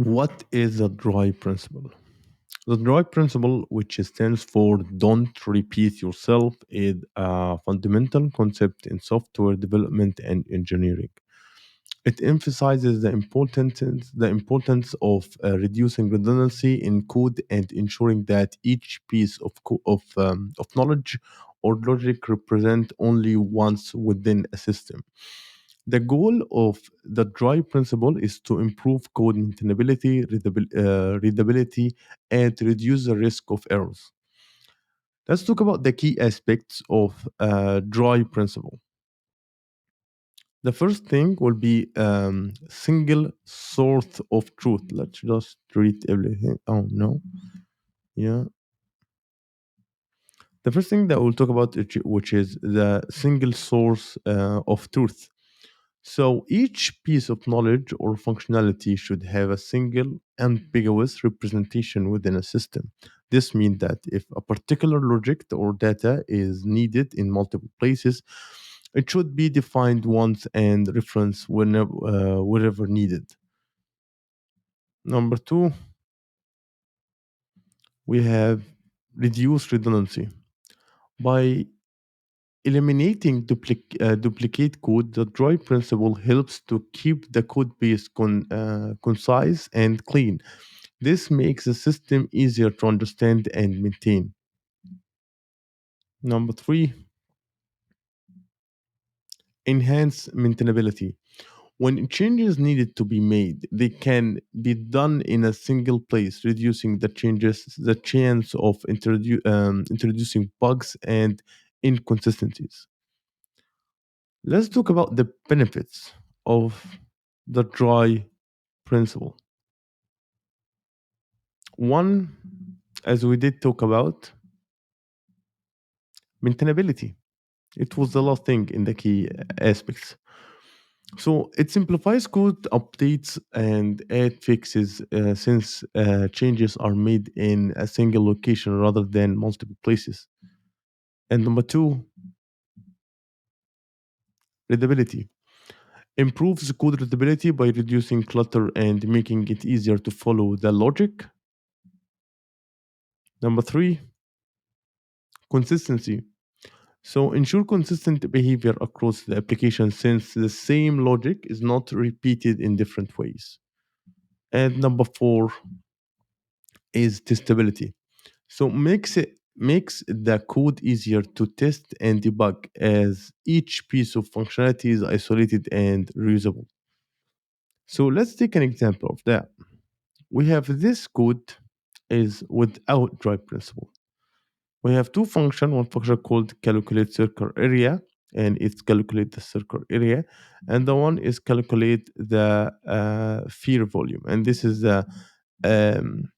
What is the dry principle? The dry principle, which stands for don't repeat yourself, is a fundamental concept in software development and engineering. It emphasizes the importance of reducing redundancy in code and ensuring that each piece of knowledge or logic represent only once within a system. The goal of the dry principle is to improve code maintainability, readability, and reduce the risk of errors. Let's talk about the key aspects of dry principle. The first thing will be single source of truth. Let's just read everything. Oh no, yeah. The first thing that we'll talk about, which is the single source of truth. So each piece of knowledge or functionality should have a single ambiguous representation within a system. This means that if a particular logic or data is needed in multiple places, it should be defined once and referenced wherever needed. Number two, we have reduced redundancy. By eliminating duplicate code, the dry principle helps to keep the code base concise and clean. This makes the system easier to understand and maintain. Number three, enhance maintainability. When changes needed to be made, they can be done in a single place, reducing the chance of introducing bugs and inconsistencies. Let's talk about the benefits of the dry principle. One, as we did talk about, maintainability. It was the last thing in the key aspects. So it simplifies code updates and add fixes since changes are made in a single location rather than multiple places. And number two, readability. Improves code readability by reducing clutter and making it easier to follow the logic. Number three, consistency. So ensure consistent behavior across the application since the same logic is not repeated in different ways. And number four is testability. So makes the code easier to test and debug as each piece of functionality is isolated and reusable. So let's take an example of that. We have this code is without dry principle. We have two functions, one function called calculate circle area, and it's calculate the circle area, and the one is calculate the fear volume, and this is um,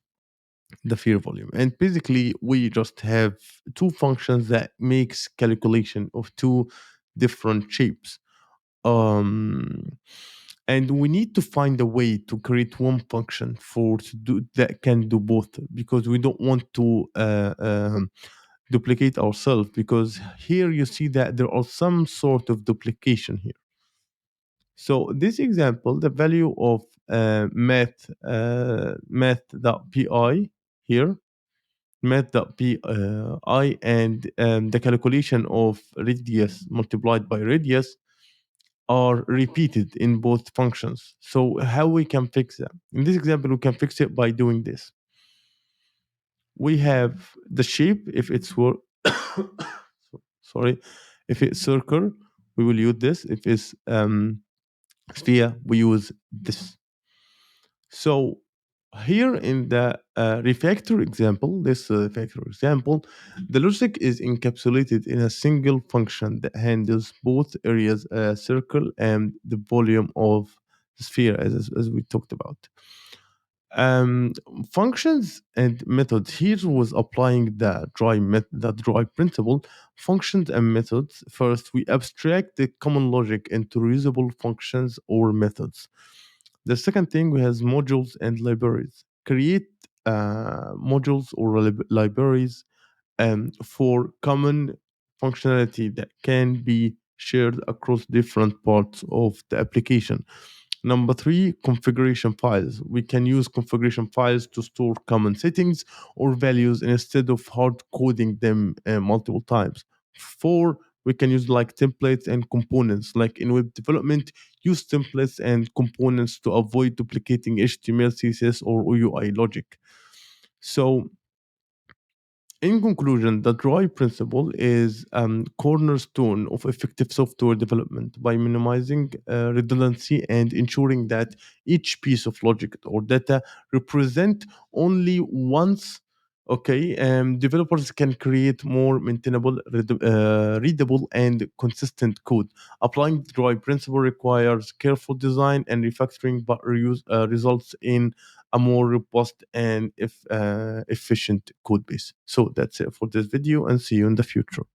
the fear volume. And basically, we just have two functions that makes calculation of two different shapes. Um, and we need to find a way to create one function for to do that can do both because we don't want to duplicate ourselves because here you see that there are some sort of duplication here. So this example, the value of math.py here, math.py and the calculation of radius multiplied by radius are repeated in both functions. So how we can fix that? In this example, we can fix it by doing this. We have the shape if it's sorry, if it's circle, we will use this. If it's sphere, we use this. So here in the refactor example, this refactor example, the logic is encapsulated in a single function that handles both areas, circle and the volume of the sphere, as we talked about. Um, Functions and methods. Here was applying the dry principle. Functions and methods. First, we abstract the common logic into reusable functions or methods. The second thing we have modules and libraries. Create modules or libraries for common functionality that can be shared across different parts of the application. Number three, configuration files. We can use configuration files to store common settings or values instead of hard coding them multiple times. Four, we can use like templates and components. Like in web development, use templates and components to avoid duplicating HTML, CSS, or UI logic. So in conclusion, the DRY principle is a cornerstone of effective software development by minimizing redundancy and ensuring that each piece of logic or data represent only once. Okay, developers can create more maintainable, readable, and consistent code. Applying the DRY principle requires careful design and refactoring, but results in a more robust and efficient code base. So that's it for this video, and see you in the future.